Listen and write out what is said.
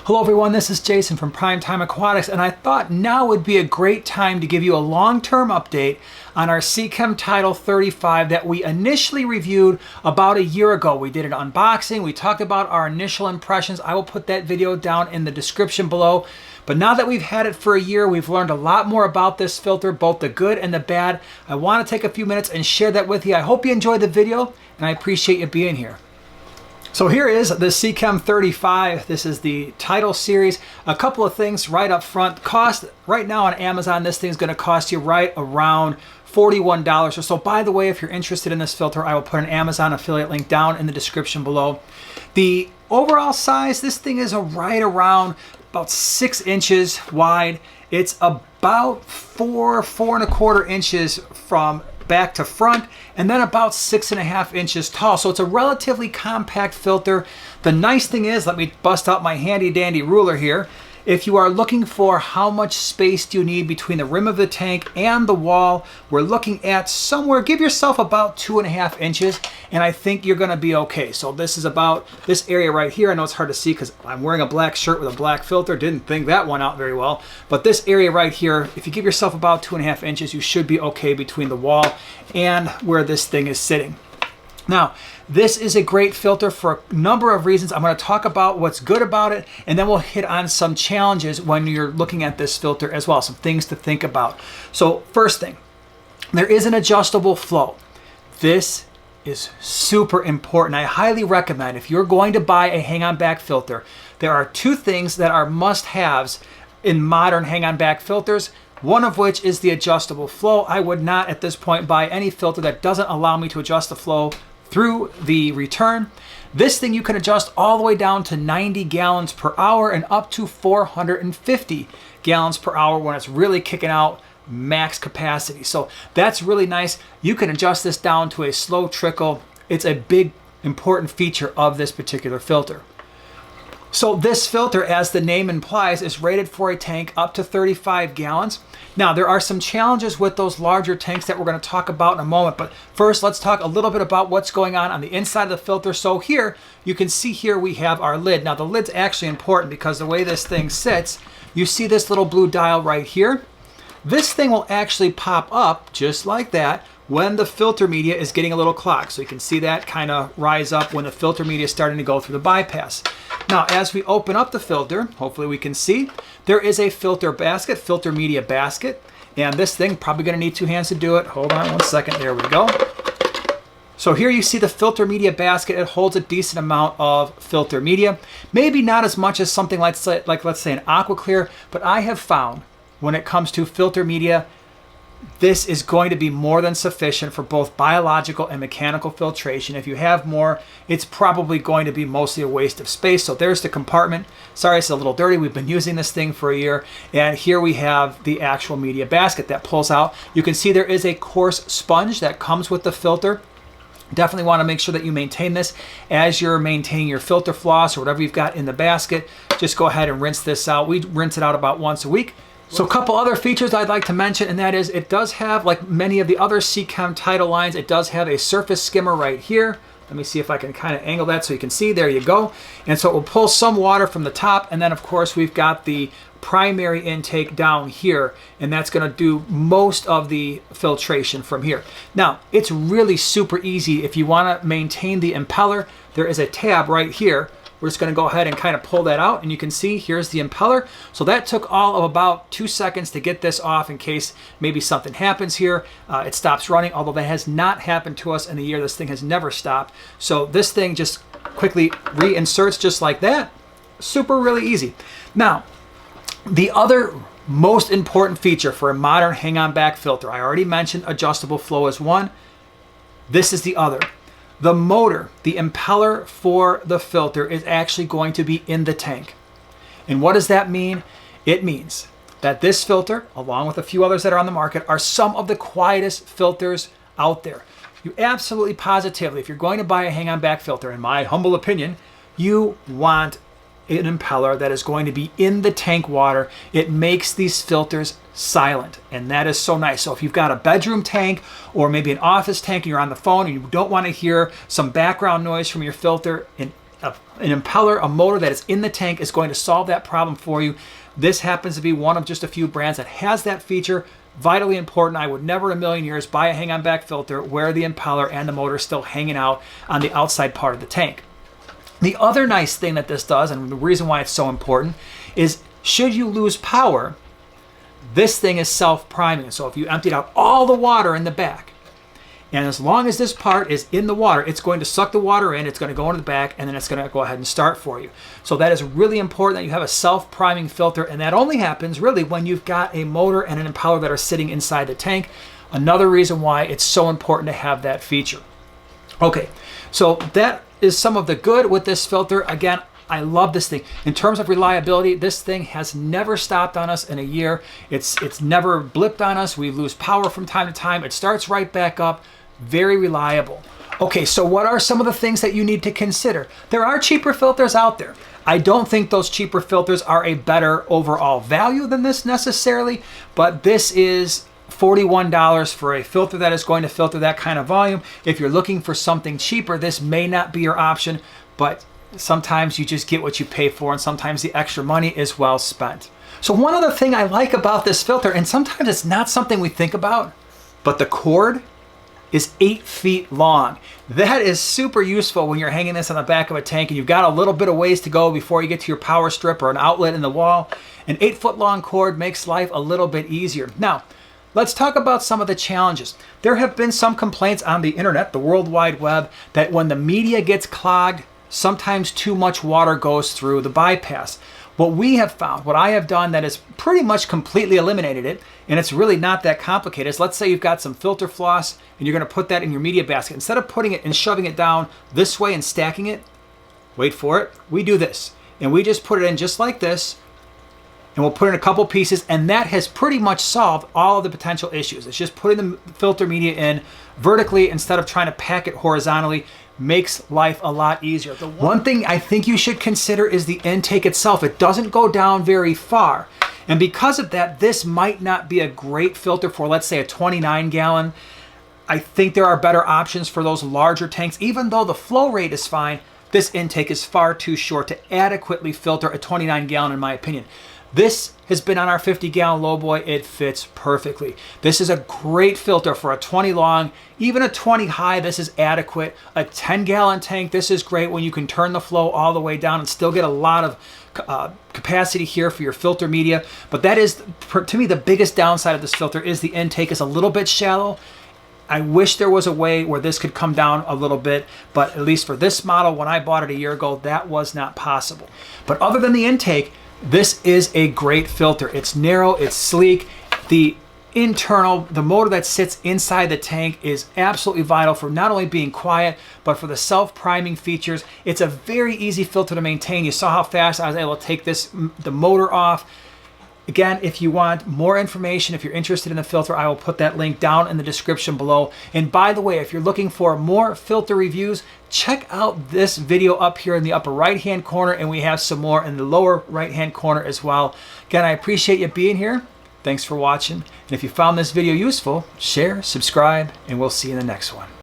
Hello everyone, this is Jason from Primetime Aquatics, and I thought now would be a great time to give you a long-term update on our Seachem Tidal 35 that we initially reviewed about a year ago. We did an unboxing, we talked about our initial impressions. I will put that video down in the description below. But now that we've had it for a year, we've learned a lot more about this filter, both the good and the bad. I want to take a few minutes and share that with you. I hope you enjoyed the video, and I appreciate you being here. So here is the Seachem 35. This is the Tidal series. A couple of things right up front. Cost right now on Amazon, this thing's going to cost you right around $41 or so. By the way, if you're interested in this filter, I will put an Amazon affiliate link down in the description below. The overall size, this thing is right around about 6 inches wide. It's about 4.25 inches from back to front, and then about 6.5 inches tall. So it's a relatively compact filter. The nice thing is, let me bust out my handy dandy ruler here. If you are looking for how much space do you need between the rim of the tank and the wall, we're looking at somewhere, give yourself about 2.5 inches, and I think you're gonna be okay. So this is about this area right here. I know it's hard to see because I'm wearing a black shirt with a black filter. Didn't think that one out very well. But this area right here, if you give yourself about 2.5 inches, you should be okay between the wall and where this thing is sitting. Now, this is a great filter for a number of reasons. I'm going to talk about what's good about it, and then we'll hit on some challenges when you're looking at this filter as well, some things to think about. So first thing, there is an adjustable flow. This is super important. I highly recommend, if you're going to buy a hang-on back filter, there are two things that are must-haves in modern hang-on back filters. One of which is the adjustable flow. I would not at this point buy any filter that doesn't allow me to adjust the flow through the return. This thing you can adjust all the way down to 90 gallons per hour and up to 450 gallons per hour when it's really kicking out max capacity. So that's really nice. You can adjust this down to a slow trickle. It's a big important feature of this particular filter. So this filter, as the name implies, is rated for a tank up to 35 gallons. Now, there are some challenges with those larger tanks that we're going to talk about in a moment, but first let's talk a little bit about what's going on the inside of the filter. So here, you can see here we have our lid. Now, the lid's actually important because the way this thing sits, you see this little blue dial right here. This thing will actually pop up just like that when the filter media is getting a little clogged. So you can see that kind of rise up when the filter media is starting to go through the bypass. Now, as we open up the filter, hopefully we can see, there is a filter basket, filter media basket. And this thing, probably gonna need 2 hands to do it. Hold on one second, there we go. So here you see the filter media basket. It holds a decent amount of filter media. Maybe not as much as something like let's say an AquaClear, but I have found when it comes to filter media, this is going to be more than sufficient for both biological and mechanical filtration. If you have more, it's probably going to be mostly a waste of space. So there's the compartment. Sorry, it's a little dirty. We've been using this thing for a year. And here we have the actual media basket that pulls out. You can see there is a coarse sponge that comes with the filter. Definitely want to make sure that you maintain this as you're maintaining your filter floss or whatever you've got in the basket. Just go ahead and rinse this out. We rinse it out about once a week. So a couple other features I'd like to mention, and that is it does have, like many of the other Seachem Tidal lines, it does have a surface skimmer right here. Let me see if I can kind of angle that so you can see. There you go. And so it will pull some water from the top, and then of course we've got the primary intake down here, and that's going to do most of the filtration from here. Now, it's really super easy if you want to maintain the impeller. There is a tab right here. We're just going to go ahead and kind of pull that out, and you can see here's the impeller. So that took all of about 2 seconds to get this off in case maybe something happens here. It stops running, although that has not happened to us in a year. This thing has never stopped. So this thing just quickly reinserts just like that. Super really easy. Now, the other most important feature for a modern hang-on back filter, I already mentioned adjustable flow is one. This is the other. The motor, the impeller for the filter is actually going to be in the tank. And what does that mean? It means that this filter, along with a few others that are on the market, are some of the quietest filters out there. You absolutely positively, if you're going to buy a hang-on back filter, in my humble opinion, you want an impeller that is going to be in the tank water. It makes these filters silent, and that is so nice. So if you've got a bedroom tank or maybe an office tank and you're on the phone and you don't want to hear some background noise from your filter, an an impeller, a motor that is in the tank is going to solve that problem for you. This happens to be one of just a few brands that has that feature. Vitally important. I would never in a million years buy a hang-on back filter where the impeller and the motor is still hanging out on the outside part of the tank. The other nice thing that this does, and the reason why it's so important, is should you lose power, this thing is self-priming. So if you emptied out all the water in the back, and as long as this part is in the water, it's going to suck the water in, it's going to go into the back, and then it's going to go ahead and start for you. So that is really important that you have a self-priming filter, and that only happens really when you've got a motor and an impeller that are sitting inside the tank. Another reason why it's so important to have that feature. Okay, so that is some of the good with this filter. Again, I love this thing. In terms of reliability, this thing has never stopped on us in a year. It's never blipped on us. We lose power from time to time. It starts right back up. Very reliable. Okay, so what are some of the things that you need to consider? There are cheaper filters out there. I don't think those cheaper filters are a better overall value than this necessarily, but this is $41 for a filter that is going to filter that kind of volume. If you're looking for something cheaper, this may not be your option, but sometimes you just get what you pay for, and sometimes the extra money is well spent. So one other thing I like about this filter, and sometimes it's not something we think about, but the cord is 8 feet long. That is super useful when you're hanging this on the back of a tank and you've got a little bit of ways to go before you get to your power strip or an outlet in the wall. An 8-foot long cord makes life a little bit easier. Now, let's talk about some of the challenges. There have been some complaints on the internet, the World Wide Web, that when the media gets clogged, sometimes too much water goes through the bypass. What we have found, what I have done that has pretty much completely eliminated it, and it's really not that complicated, is let's say you've got some filter floss and you're going to put that in your media basket. Instead of putting it and shoving it down this way and stacking it, wait for it, we do this. And we just put it in just like this, and we'll put in a couple pieces, and that has pretty much solved all of the potential issues. It's just putting the filter media in vertically instead of trying to pack it horizontally. Makes life a lot easier. The one thing I think you should consider is the intake itself. It doesn't go down very far. And because of that, this might not be a great filter for, let's say, a 29 gallon. I think there are better options for those larger tanks. Even though the flow rate is fine, this intake is far too short to adequately filter a 29 gallon in my opinion. This has been on our 50 gallon lowboy. It fits perfectly. This is a great filter for a 20 long, even a 20 high. This is adequate. A 10 gallon tank, this is great when you can turn the flow all the way down and still get a lot of capacity here for your filter media. But that is, to me, the biggest downside of this filter is the intake is a little bit shallow. I wish there was a way where this could come down a little bit, but at least for this model, when I bought it a year ago, that was not possible. But other than the intake, this is a great filter. It's narrow, it's sleek. The motor that sits inside the tank is absolutely vital for not only being quiet, but for the self-priming features. It's a very easy filter to maintain. You saw how fast I was able to take the motor off. Again, if you want more information, if you're interested in the filter, I will put that link down in the description below. And by the way, if you're looking for more filter reviews, check out this video up here in the upper right-hand corner, and we have some more in the lower right-hand corner as well. Again, I appreciate you being here. Thanks for watching. And if you found this video useful, share, subscribe, and we'll see you in the next one.